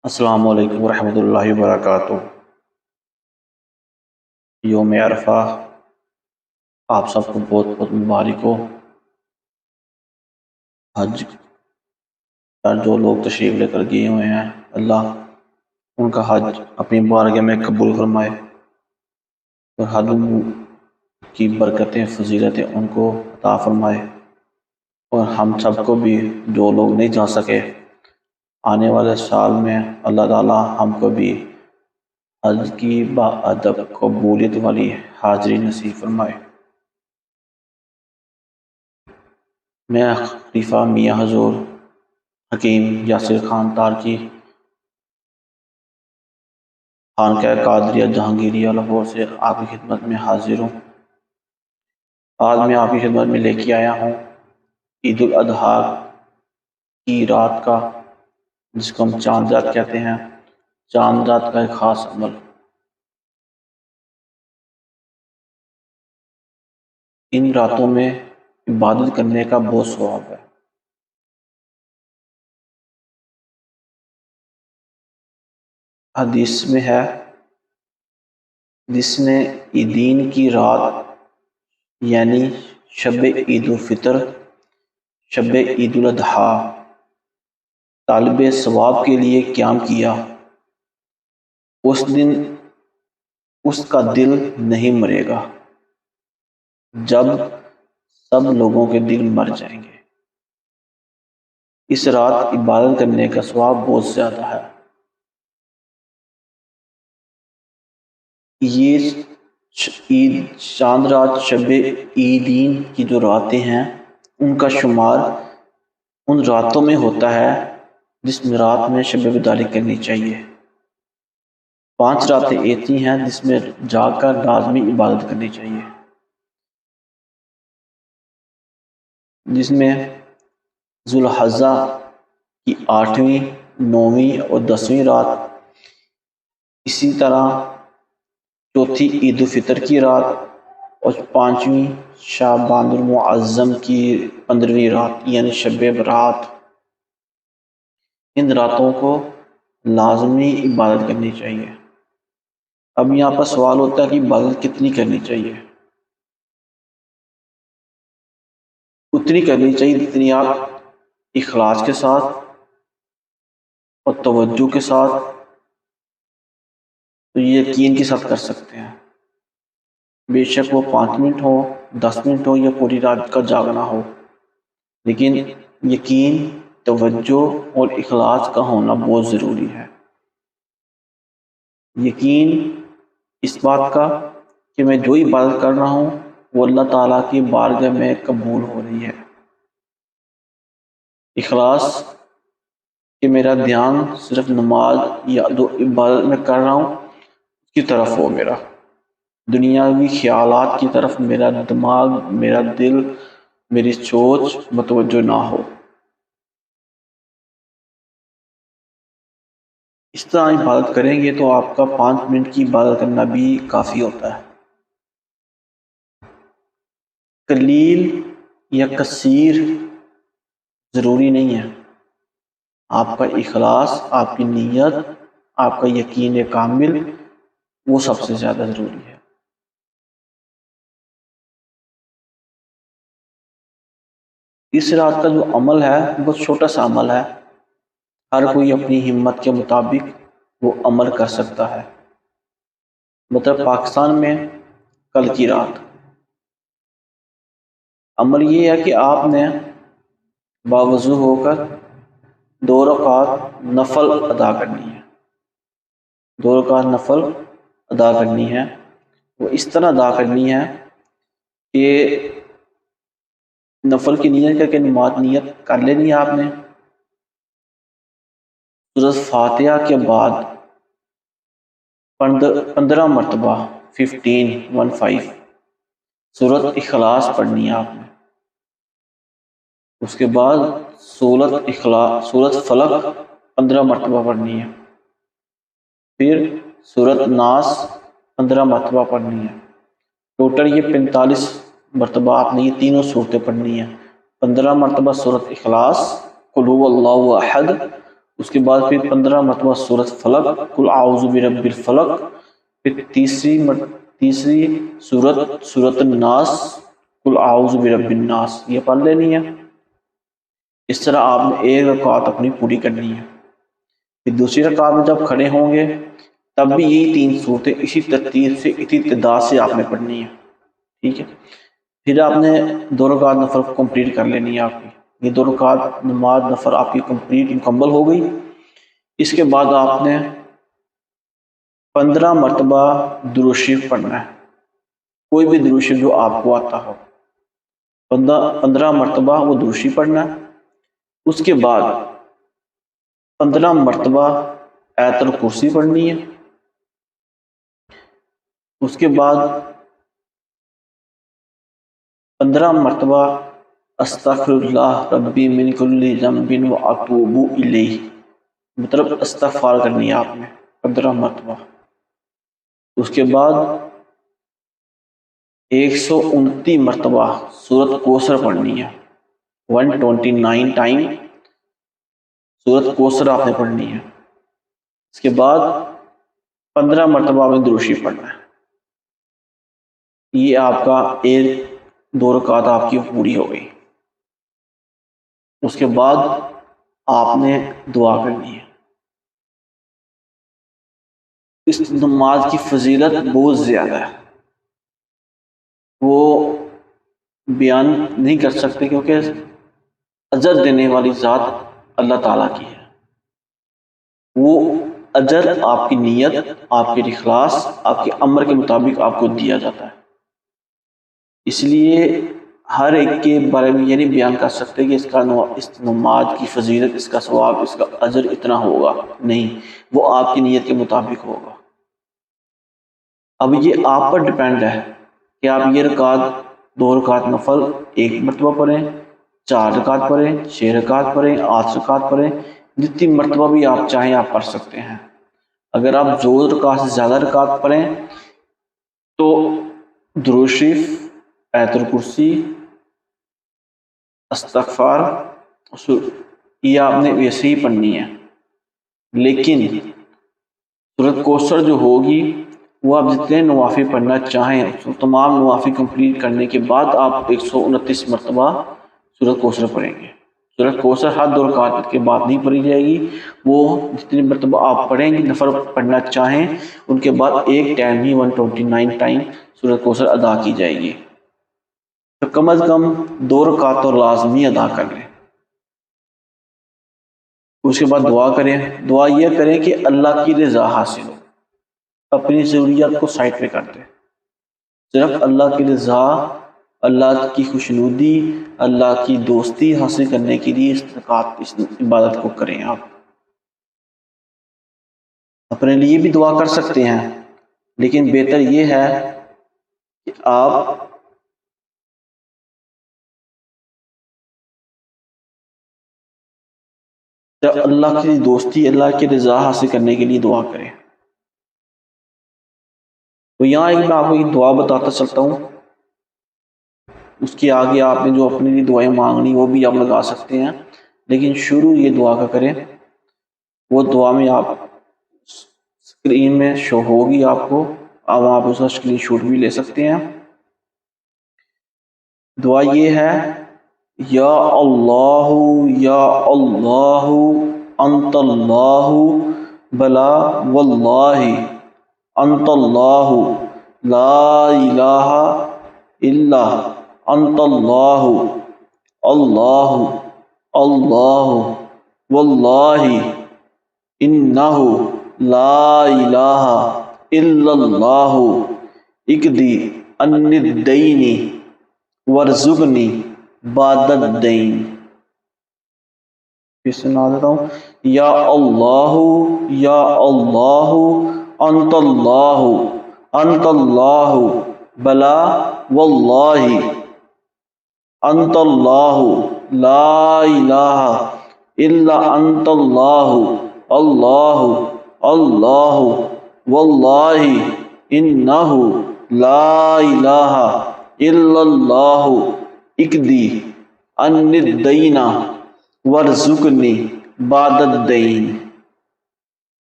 السلام علیکم ورحمۃ اللہ وبرکاتہ۔ یوم عرفہ آپ سب کو بہت بہت مبارک ہو۔ حج پر جو لوگ تشریف لے کر گئے ہوئے ہیں، اللہ ان کا حج اپنی بارگاہ میں قبول فرمائے اور حج کی برکتیں فضیلتیں ان کو عطا فرمائے، اور ہم سب کو بھی جو لوگ نہیں جا سکے آنے والے سال میں اللہ تعالیٰ ہم کو بھی حج کی باادب قبولیت والی حاضری نصیب فرمائے۔ میں خلیفہ میاں حضور حکیم یاسر خان تارکی خانقاہ قادریہ جہانگیریہ لاہور سے آپ کی خدمت میں حاضر ہوں۔ آج میں آپ کی خدمت میں لے کے آیا ہوں عید الاضحیٰ کی رات کا، جس کو ہم چاند رات کہتے ہیں، چاند رات کا ایک خاص عمل۔ ان راتوں میں عبادت کرنے کا بہت ثواب ہے۔ حدیث میں ہے، جس نے عیدین کی رات یعنی شب عید الفطر، شب عید الاضحیٰ طالب ثواب کے لیے قیام کیا، اس دن اس کا دل نہیں مرے گا جب سب لوگوں کے دل مر جائیں گے۔ اس رات عبادت کرنے کا ثواب بہت زیادہ ہے۔ یہ چاند رات شب عیدین کی جو راتیں ہیں، ان کا شمار ان راتوں میں ہوتا ہے جس میں رات میں شب بیداری کرنی چاہیے۔ 5 راتیں ایسی ہیں جس میں جاگ کر لازمی عبادت کرنی چاہیے، جس میں ذوالحجہ کی 8ویں، 9ویں اور 10ویں رات، اسی طرح چوتھی عید الفطر کی رات اور 5ویں شعبان المعظم کی 15ویں رات یعنی شب برات، ان راتوں کو لازمی عبادت کرنی چاہیے۔ اب یہاں پر سوال ہوتا ہے کہ عبادت کتنی کرنی چاہیے؟ اتنی کرنی چاہیے جتنی آپ اخلاص کے ساتھ اور توجہ کے ساتھ تو یقین کے ساتھ کر سکتے ہیں۔ بے شک وہ 5 منٹ ہو، 10 منٹ ہو یا پوری رات کا جاگنا ہو، لیکن یقین، توجہ اور اخلاص کا ہونا بہت ضروری ہے۔ یقین اس بات کا کہ میں جو عبادت کر رہا ہوں وہ اللہ تعالیٰ کی بارگاہ میں قبول ہو رہی ہے۔ اخلاص کہ میرا دھیان صرف نماز یا عبادت میں کر رہا ہوں کی طرف ہو، میرا دنیاوی خیالات کی طرف میرا دماغ، میرا دل، میری سوچ متوجہ نہ ہو۔ اس طرح عبادت کریں گے تو آپ کا 5 منٹ کی عبادت کرنا بھی کافی ہوتا ہے۔ قلیل یا کثیر ضروری نہیں ہے، آپ کا اخلاص، آپ کی نیت، آپ کا یقین کامل وہ سب سے زیادہ ضروری ہے۔ اس رات کا جو عمل ہے بہت چھوٹا سا عمل ہے، ہر کوئی اپنی ہمت کے مطابق وہ عمل کر سکتا ہے۔ مطلب پاکستان میں کل کی رات عمل یہ ہے کہ آپ نے باوضو ہو کر 2 رکعت نفل ادا کرنی ہے، 2 رکعت نفل ادا کرنی ہے۔ وہ اس طرح ادا کرنی ہے کہ نفل کی نیت کر کے نیت کر لینی ہے آپ نے۔ سورۃ فاتحہ کے بعد 15 مرتبہ 15 سورۃ اخلاص پڑھنی ہے آپ نے۔ اس کے بعد سورۃ فلق 15 مرتبہ پڑھنی ہے، پھر سورۃ ناس 15 مرتبہ پڑھنی ہے۔ ٹوٹل یہ 45 مرتبہ آپ نے یہ تینوں صورتیں پڑھنی ہیں۔ 15 مرتبہ سورۃ اخلاص، قل هو اللہ احد، اس کے بعد پھر 15 مرتبہ سورۃ فلق قل اعوذ برب الفلق، پھر تیسری سورۃ الناس قل اعوذ برب الناس، یہ پڑھ لینی ہے۔ اس طرح آپ نے ایک رکعت اپنی پوری کرنی ہے۔ پھر دوسری رکعت میں جب کھڑے ہوں گے تب بھی یہی 3 صورتیں اسی ترتیب سے اسی تعداد سے آپ نے پڑھنی ہے، ٹھیک ہے۔ پھر آپ نے 2 رکعت نفل کمپلیٹ کر لینی ہے۔ آپ کی یہ 2 رکعت نماز نفل آپ کی کمپلیٹ مکمل ہو گئی۔ اس کے بعد آپ نے 15 مرتبہ درود شریف پڑھنا ہے، کوئی بھی درود شریف جو آپ کو آتا ہو، 15 مرتبہ وہ درود شریف پڑھنا ہے۔ اس کے بعد 15 مرتبہ آیت الکرسی پڑھنی ہے۔ اس کے بعد 15 مرتبہ استغفر اللہ ربی من کل ذنب واتوب الیہ، مطلب استغفار کرنی ہے آپ نے 15 مرتبہ۔ اس کے بعد 129 مرتبہ سورۃ کوثر پڑھنی ہے، 129 ٹائم سورۃ کوثر آپ نے پڑھنی ہے۔ اس کے بعد 15 مرتبہ آپ نے درود شریف پڑھنا ہے۔ یہ آپ کا 2 رکعت آپ کی پوری ہو گئی۔ اس کے بعد آپ نے دعا کرنی ہے۔ اس نماز کی فضیلت بہت زیادہ ہے، وہ بیان نہیں کر سکتے، کیونکہ اجر دینے والی ذات اللہ تعالیٰ کی ہے۔ وہ اجر آپ کی نیت، آپ کے اخلاص، آپ کے عمل کے مطابق آپ کو دیا جاتا ہے۔ اس لیے ہر ایک کے بارے میں یہ نہیں بیان کر سکتے کہ اس نماز کی فضیلت، اس کا ثواب، اس کا اجر اتنا ہوگا، نہیں، وہ آپ کی نیت کے مطابق ہوگا۔ اب یہ آپ پر ڈیپینڈ ہے کہ آپ یہ رکعت 2 رکعت نفل 1 مرتبہ پڑھیں، 4 رکعت پڑھیں، 6 رکعت پڑھیں، 8 رکعت پڑھیں، جتنی مرتبہ بھی آپ چاہیں آپ پڑھ سکتے ہیں۔ اگر آپ 2 رکعت سے زیادہ رکعت پڑھیں تو درود شریف، آیت الکرسی، استغفار یہ آپ نے ویسے ہی پڑھنی ہے۔ لیکن سورۃ کوثر جو ہوگی وہ آپ جتنے نوافل پڑھنا چاہیں، تمام نوافل کمپلیٹ کرنے کے بعد آپ 129 مرتبہ سورۃ کوثر پڑھیں گے۔ سورۃ کوثر ہر 2 رکعت کے بعد نہیں پڑھی جائے گی، وہ جتنی مرتبہ آپ پڑھیں گے، نفل پڑھنا چاہیں، ان کے بعد ایک ٹائم ہی 129 ٹائم سورۃ کوثر ادا کی جائے گی۔ تو کم از کم 2 رکعت تو لازمی ادا کر لیں۔ اس کے بعد دعا کریں۔ دعا یہ کریں کہ اللہ کی رضا حاصل ہو، اپنی ضروریات کو سائڈ پہ کر دیں، صرف اللہ کی رضا، اللہ کی خوشنودی، اللہ کی دوستی حاصل کرنے کے لیے اس عبادت کو کریں۔ آپ اپنے لیے بھی دعا کر سکتے ہیں، لیکن بہتر یہ ہے کہ آپ اللہ کی دوستی، اللہ کی رضا حاصل کرنے کے لیے دعا کریں۔ تو یہاں ایک میں آپ کو ایک دعا بتاتا چلتا ہوں، اس کے آگے آپ نے جو اپنے لیے دعائیں مانگنی وہ بھی آپ لگا سکتے ہیں، لیکن شروع یہ دعا کا کریں۔ وہ دعا میں آپ اسکرین میں شو ہوگی آپ کو، اب آپ اس کا اسکرین شاٹ بھی لے سکتے ہیں۔ دعا یہ ہے، یا اللہ یا اللہ انت اللہ بلا واللہ انت اللہ لا الہ الا انت اللہ اللہ اللہ واللہ انہ لا الہ الا اللہ اقضی عنی الدین وارزقنی بعد الدین۔ پھر سنا دیتا ہوں، یا اللہ یا اللہ انت اللہ بلا واللہ انت اللہ لا الہ الا انت اللہ اللہ اللہ واللہ انہ لا الہ الا اللہ اقضی عنی الدین وارزقنی بعد الدین۔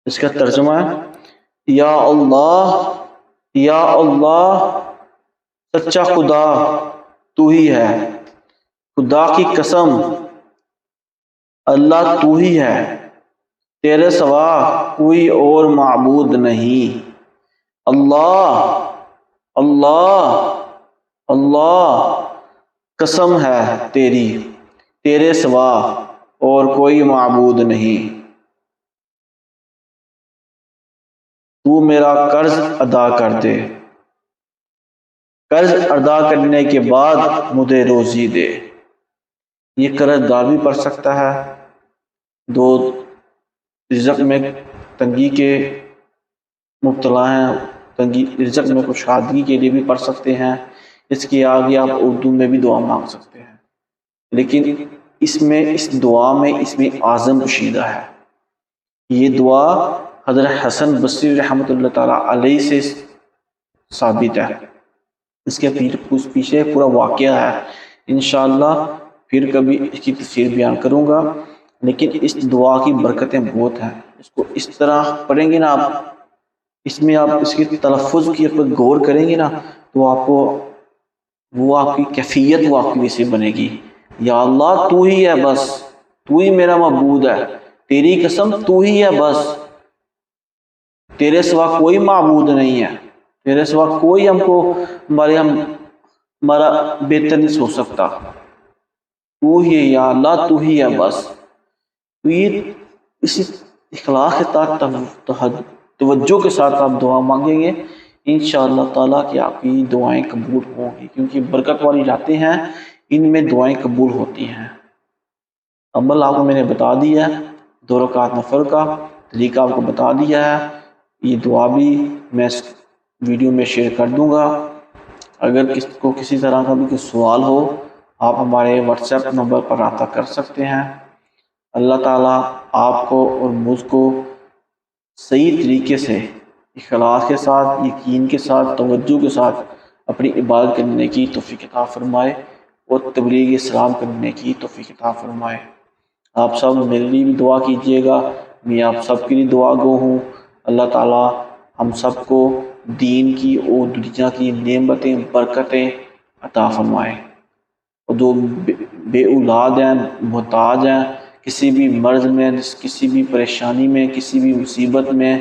اس کا ترجمہ ہے یا اللہ سچا خدا تو ہی ہے، خدا کی قسم اللہ تو ہی ہے، تیرے سوا کوئی اور معبود نہیں۔ اللہ قسم ہے تیری، تیرے سوا اور کوئی معبود نہیں، تو میرا قرض ادا کر دے، قرض ادا کرنے کے بعد مجھے روزی دے۔ یہ قرض دار بھی پڑھ سکتا ہے، دو رزق میں تنگی کے مبتلا ہیں، تنگی رزق میں کشادگی کے لیے بھی پڑھ سکتے ہیں۔ اس کے آگے آپ اردو میں بھی دعا مانگ سکتے ہیں، لیکن اس دعا میں اعظم پوشیدہ ہے۔ یہ دعا حضرت حسن بصری رحمۃ اللہ تعالیٰ علیہ سے ثابت ہے۔ اس کے پیچھے پورا واقعہ ہے، انشاءاللہ پھر کبھی اس کی تفسیر بیان کروں گا، لیکن اس دعا کی برکتیں بہت ہیں۔ اس کو اس طرح پڑھیں گے نا آپ، اس میں آپ اس کے تلفظ کی غور کریں گے نا تو آپ کو وہ آپ کی کیفیت واقعی سے بنے گی۔ یا اللہ تو ہی ہے، بس تو ہی میرا معبود ہے، تیری قسم تو ہی ہے، بس تیرے سوا کوئی معبود نہیں ہے، تیرے سوا کوئی ہم کو ہمارا بہتر نہیں سوچ سکتا، تو ہی ہے یا اللہ، تو ہی ہے بس۔ تو یہ اسی اخلاص کے ساتھ توجہ کے ساتھ آپ دعا مانگیں گے، انشاءاللہ تعالیٰ کہ آپ کی دعائیں قبول ہوں گی، کیونکہ برکت والی راتیں ہیں، ان میں دعائیں قبول ہوتی ہیں۔ عمل آپ کو میں نے بتا دیا ہے، 2 رکعت نفل کا طریقہ آپ کو بتا دیا ہے، یہ دعا بھی میں ویڈیو میں شیئر کر دوں گا۔ اگر کسی طرح کا بھی کوئی سوال ہو آپ ہمارے واٹس ایپ نمبر پر رابطہ کر سکتے ہیں۔ اللہ تعالیٰ آپ کو اور مجھ کو صحیح طریقے سے اخلاص کے ساتھ، یقین کے ساتھ، توجہ کے ساتھ اپنی عبادت کرنے کی توفیق عطا فرمائے اور تبلیغ اسلام کرنے کی توفیق عطا فرمائے۔ آپ سب میرے لیے بھی دعا کیجیے گا، میں آپ سب کے لیے دعا گو ہوں۔ اللہ تعالیٰ ہم سب کو دین کی اور دنیا کی نعمتیں، برکتیں عطا فرمائے، اور جو بے اولاد ہیں، محتاج ہیں، کسی بھی مرض میں، کسی بھی پریشانی میں، کسی بھی مصیبت میں،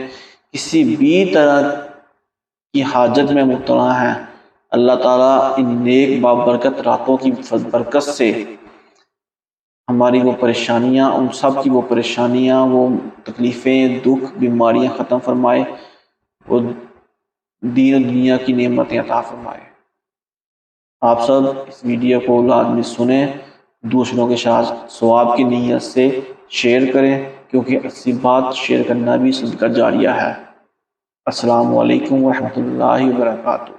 کسی بھی طرح کی حاجت میں مبتلا ہیں، اللہ تعالیٰ ان نیک بابرکت راتوں کی برکت سے ہماری وہ پریشانیاں، ان سب کی وہ پریشانیاں، وہ تکلیفیں، دکھ، بیماریاں ختم فرمائے اور دین و دنیا کی نعمتیں عطا فرمائے۔ آپ سب اس ویڈیو کو لازمی سنیں، دوسروں کے ساتھ ثواب کی نیت سے شیئر کریں، کیونکہ اچھی بات شیئر کرنا بھی صدقہ جاریہ ہے۔ السلام علیکم ورحمۃ اللہ وبرکاتہ۔